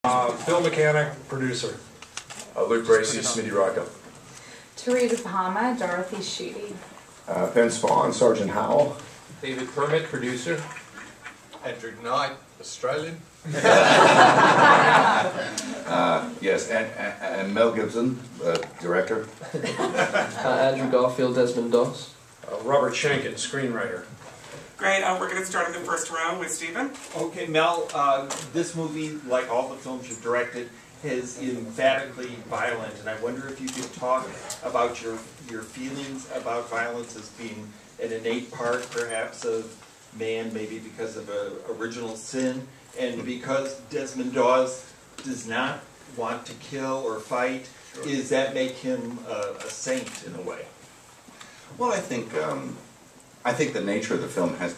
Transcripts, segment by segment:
Phil Mechanic, producer. Luke Bracey, Smitty Rocco. Teresa Palma, Dorothy Schutte. Ben Spawn, Sergeant Howell. David Permit, producer. Andrew Knight, Australian. Yes, and Mel Gibson, director. Andrew Garfield, Desmond Doss. Robert Schenken, screenwriter. Great, we're going to start in the first row with Stephen. Okay, Mel, this movie, like all the films you've directed, is emphatically violent, and I wonder if you could talk about your feelings about violence as being an innate part, perhaps, of man, maybe because of an original sin, and because Desmond Doss does not want to kill or fight, does that make him a saint in a way? Well, I think the nature of the film has.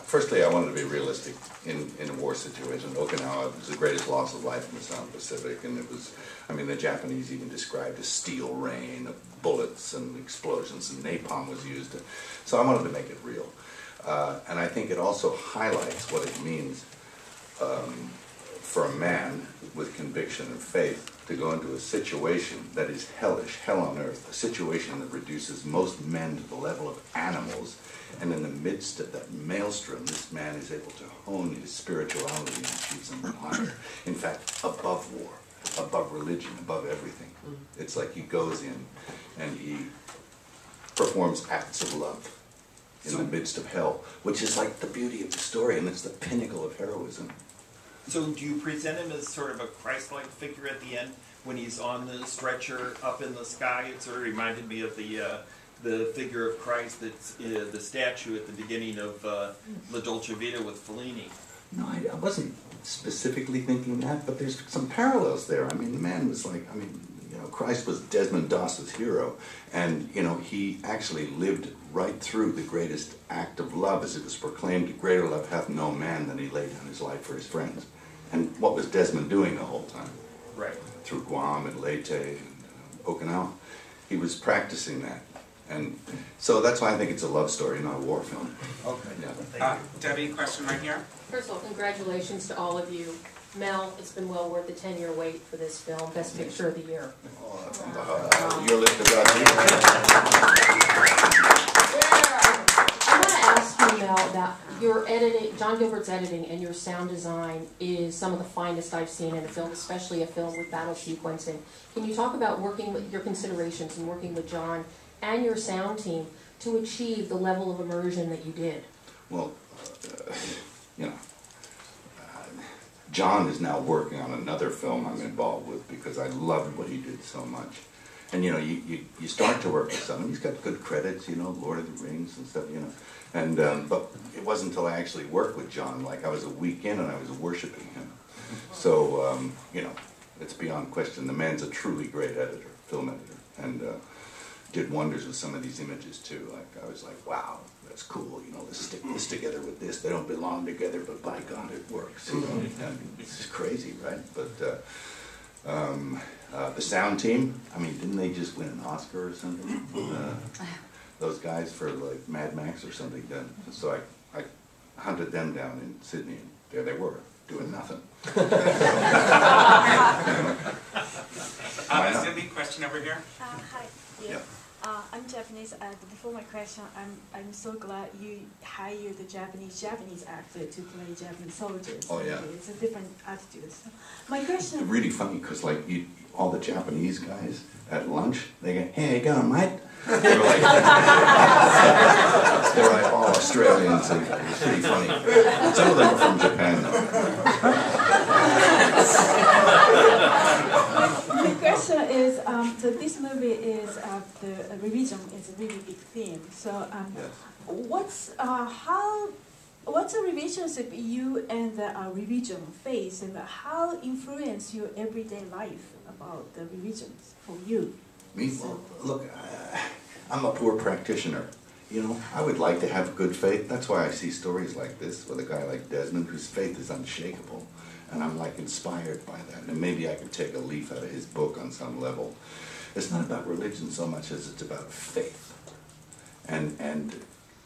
Firstly, I wanted to be realistic in a war situation. Okinawa was the greatest loss of life in the South Pacific, and it was. I mean, the Japanese even described a steel rain of bullets and explosions, and napalm was used. So I wanted to make it real, and I think it also highlights what it means for a man with conviction and faith to go into a situation that is hellish, hell on earth, a situation that reduces most men to the level of animals, and in the midst of that maelstrom, this man is able to hone his spirituality and achieve something higher. In fact, above war, above religion, above everything. It's like he goes in and he performs acts of love in the midst of hell, which is like the beauty of the story, and it's the pinnacle of heroism. So do you present him as sort of a Christ-like figure at the end when he's on the stretcher up in the sky? It sort of reminded me of the figure of Christ that's the statue at the beginning of La Dolce Vita with Fellini. No, I wasn't specifically thinking that, but there's some parallels there. I mean, the man was like, I mean, you know, Christ was Desmond Doss's hero, and, you know, he actually lived right through the greatest act of love, as it was proclaimed, greater love hath no man than he laid down his life for his friends. And what was Desmond doing the whole time? Right. Through Guam and Leyte and Okinawa. He was practicing that. And so that's why I think it's a love story, not a war film. Okay. Yeah. Debbie, question right here. First of all, congratulations to all of you. Mel, it's been well worth the 10-year wait for this film. Best Picture of the Year. Your list is out here. I want to ask you, Mel, that your editing, John Gilbert's editing, and your sound design is some of the finest I've seen in a film, especially a film with battle sequencing. Can you talk about working with your considerations and working with John and your sound team to achieve the level of immersion that you did? Well, you know, John is now working on another film I'm involved with because I loved what he did so much. And, you know, you start to work with someone, he's got good credits, you know, Lord of the Rings and stuff, you know. And, but it wasn't until I actually worked with John, like I was a week in and I was worshiping him. So, you know, it's beyond question. The man's a truly great editor, film editor, and did wonders with some of these images too. Like, I was like, wow, that's cool, you know, let's stick this together with this. They don't belong together, but by God, it works, you know. And it's crazy, right? But the sound team, I mean, didn't they just win an Oscar or something? Those guys for like Mad Max or something. So I hunted them down in Sydney, and there they were, doing nothing. Cindy, question over here. Hi. Yeah. I'm Japanese, and before my question, I'm so glad you hired the Japanese actor to play Japanese soldiers. Oh yeah. It's a different attitude. So my question. It's really funny because like all the Japanese guys at lunch, they go, "Hey, how you going, mate?" They're like all Australians. And it's pretty funny. Some of them are from Japan though. My question is, so this movie is the religion is a really big theme. So, Yes. what's the relationship you and the religion face, and how influence your everyday life about the religions for you? Me? Well, look, I'm a poor practitioner. You know, I would like to have good faith. That's why I see stories like this with a guy like Desmond, whose faith is unshakable. And I'm like inspired by that. And maybe I could take a leaf out of his book on some level. It's not about religion so much as it's about faith and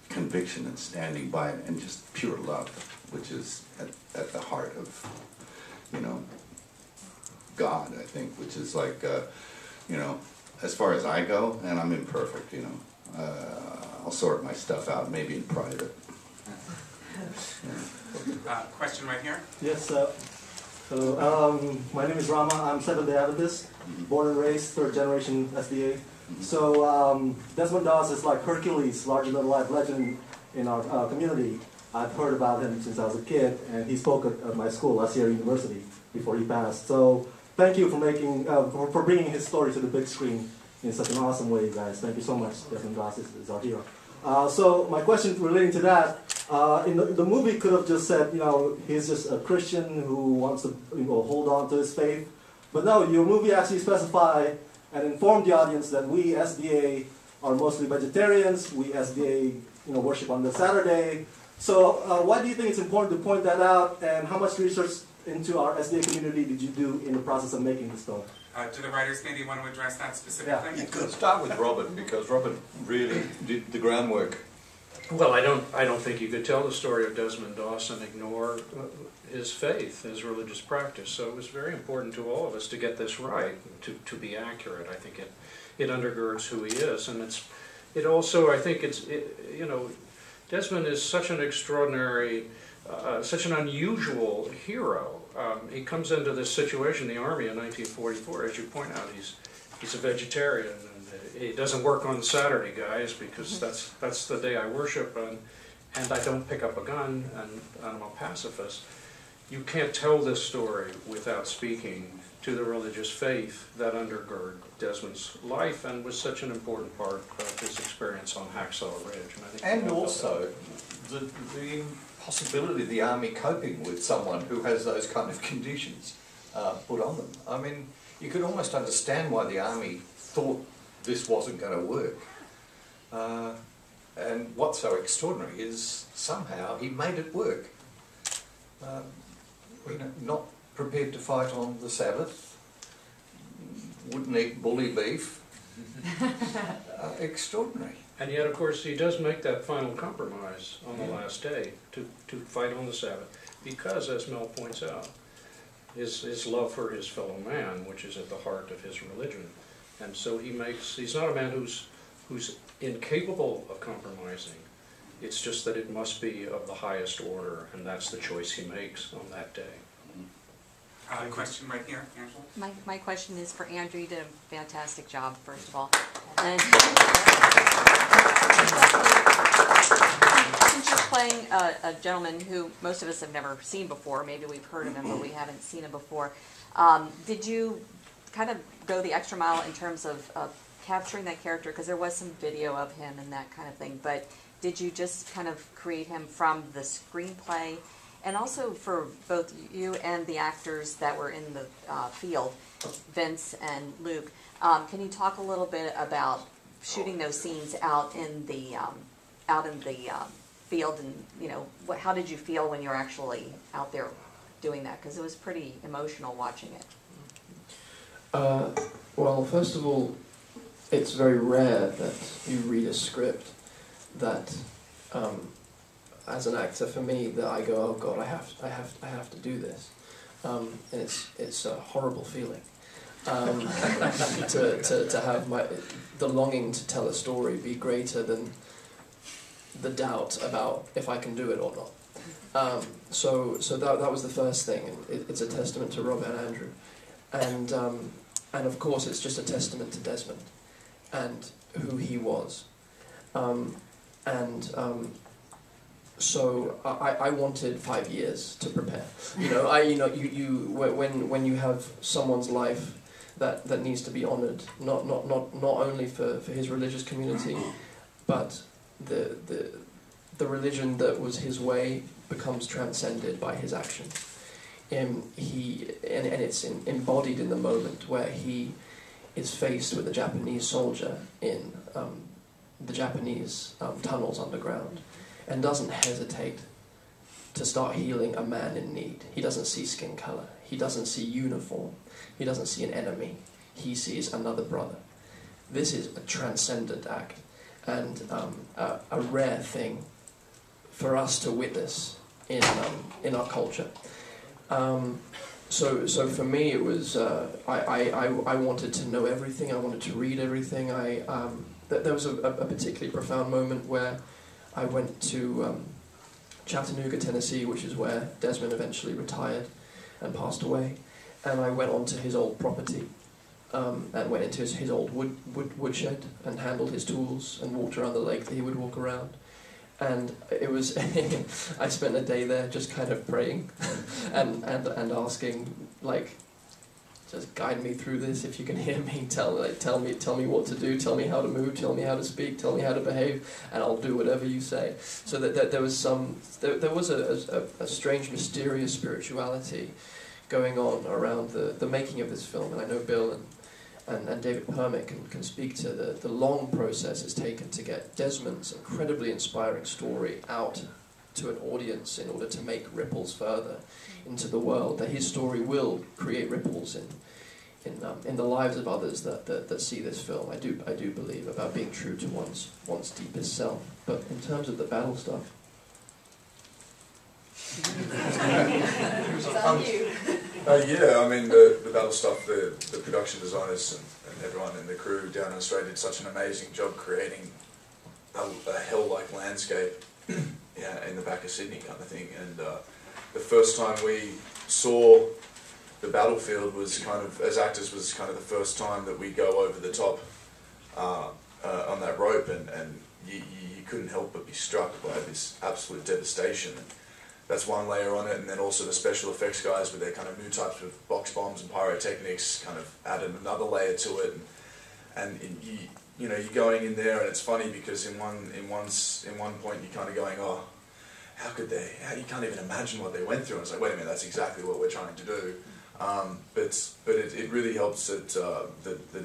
conviction and standing by it and just pure love, which is at the heart of, you know, God, I think, which is like, you know, as far as I go, and I'm imperfect, you know, I'll sort my stuff out, maybe in private. Question right here. Yes, hello. My name is Rama. I'm Seventh-day Adventist, born and raised, third generation SDA. So Desmond Doss is like Hercules, larger-than-life legend in our community. I've heard about him since I was a kid, and he spoke at my school, last year University, before he passed. So thank you for making, for bringing his story to the big screen in such an awesome way, guys. Thank you so much. Desmond Doss is our hero. So my question relating to that, in the movie could have just said, you know, he's just a Christian who wants to, you know, hold on to his faith. But no, your movie actually specified and informed the audience that we SDA are mostly vegetarians. We SDA, you know, worship on the Saturday. So why do you think it's important to point that out, and how much research into our SDA community did you do in the process of making this film? Do the writers maybe want to address that specifically? You could start with Robert, because Robert really did the groundwork. Well, I don't think you could tell the story of Desmond Doss and ignore his faith, his religious practice. So it was very important to all of us to get this right, to be accurate. I think it undergirds who he is, and it also, I think you know, Desmond is such an extraordinary, such an unusual hero. He comes into this situation in the Army in 1944, as you point out. He's a vegetarian, and he doesn't work on Saturday, guys, because that's the day I worship, and I don't pick up a gun, and I'm a pacifist. You can't tell this story without speaking to the religious faith that undergird Desmond's life and was such an important part of his experience on Hacksaw Ridge. And also the possibility of the army coping with someone who has those kind of conditions put on them. I mean, you could almost understand why the army thought this wasn't going to work. And what's so extraordinary is somehow he made it work. You know, not prepared to fight on the Sabbath, wouldn't eat bully beef. Extraordinary. And yet, of course, he does make that final compromise on the last day to fight on the Sabbath, because, as Mel points out, his love for his fellow man, which is at the heart of his religion. And so he's not a man who's incapable of compromising. It's just that it must be of the highest order, and that's the choice he makes on that day. Question right here, Angela. My question is for Andrew. You did a fantastic job, first of all. And since you're playing a gentleman who most of us have never seen before, maybe we've heard of him, but we haven't seen him before, did you kind of go the extra mile in terms of capturing that character? Because there was some video of him and that kind of thing, but did you just kind of create him from the screenplay? And also for both you and the actors that were in the field, Vince and Luke, can you talk a little bit about shooting those scenes out in the field, and you know, how did you feel when you were actually out there doing that? Because it was pretty emotional watching it. Well, first of all, it's very rare that you read a script that, as an actor, for me, that I go, oh God, I have to do this, and it's a horrible feeling to have the longing to tell a story be greater than the doubt about if I can do it or not. So that was the first thing, and it's a testament to Rob and Andrew, and of course it's just a testament to Desmond and who he was. So I wanted 5 years to prepare. When you have someone's life that needs to be honoured, not only for his religious community, but the religion that was his way becomes transcended by his actions. And it's embodied in the moment where he is faced with a Japanese soldier in the Japanese tunnels underground, and doesn't hesitate to start healing a man in need. He doesn't see skin color. He doesn't see uniform. He doesn't see an enemy. He sees another brother. This is a transcendent act, and a rare thing for us to witness in our culture. So for me, it was I wanted to know everything. I wanted to read everything. There was a particularly profound moment where I went to Chattanooga, Tennessee, which is where Desmond eventually retired and passed away, and I went onto his old property and went into his old woodshed and handled his tools and walked around the lake that he would walk around. And it was, I spent a day there just kind of praying and asking, like, just guide me through this. If you can hear me, tell me what to do, tell me how to move, tell me how to speak, tell me how to behave, and I'll do whatever you say. So that there was a strange, mysterious spirituality going on around the making of this film. And I know Bill and David Permit can speak to the long process it's taken to get Desmond's incredibly inspiring story out to an audience in order to make ripples further into the world. That his story will create ripples in the lives of others that see this film. I do believe about being true to one's deepest self. But in terms of the battle stuff, yeah, I mean the battle stuff, the production designers and everyone in the crew down in Australia did such an amazing job creating a hell-like landscape, yeah, in the back of Sydney kind of thing. And the first time we saw the battlefield was kind of, as actors, was kind of the first time that we go over the top on that rope, and you couldn't help but be struck by this absolute devastation. That's one layer on it, and then also the special effects guys with their kind of new types of box bombs and pyrotechnics kind of added another layer to it. And you know, you're going in there, and it's funny because in one point you're kind of going, oh, how you can't even imagine what they went through. And it's like, wait a minute, that's exactly what we're trying to do. But it really helps that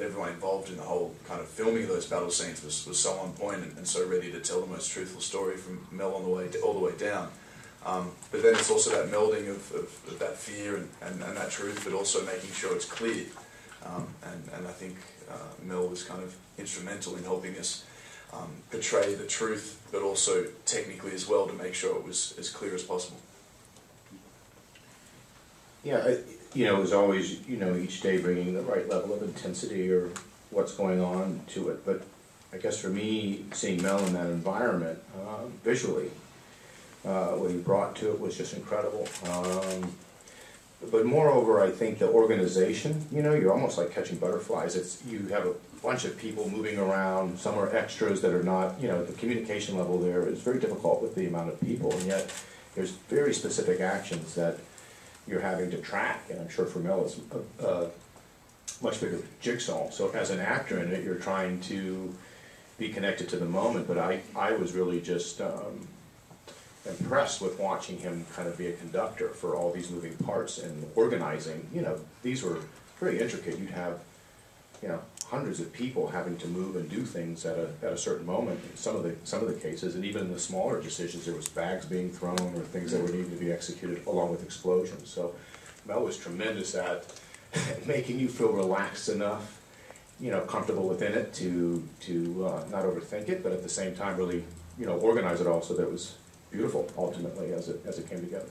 everyone involved in the whole kind of filming of those battle scenes was so on point and so ready to tell the most truthful story from Mel all the way down. But then it's also that melding of that fear and that truth, but also making sure it's clear. And I think Mel was kind of instrumental in helping us portray the truth, but also technically as well to make sure it was as clear as possible. Yeah, you know, it was always, you know, each day bringing the right level of intensity or what's going on to it. But I guess for me, seeing Mel in that environment, visually, what he brought to it was just incredible. But moreover, I think the organization, you know, you're almost like catching butterflies. You have a bunch of people moving around, some are extras that are not, you know, the communication level there is very difficult with the amount of people, and yet there's very specific actions that you're having to track, and I'm sure for Mel it's a much bigger jigsaw. So as an actor in it, you're trying to be connected to the moment, but I was really just impressed with watching him kind of be a conductor for all these moving parts and organizing. You know, these were very intricate. You'd have, you know, hundreds of people having to move and do things at a certain moment in some of the cases, and even in the smaller decisions there was bags being thrown or things that were needed to be executed along with explosions. So Mel was tremendous at making you feel relaxed enough, you know, comfortable within it to not overthink it, but at the same time really, you know, organize it all so that it was beautiful ultimately as it came together.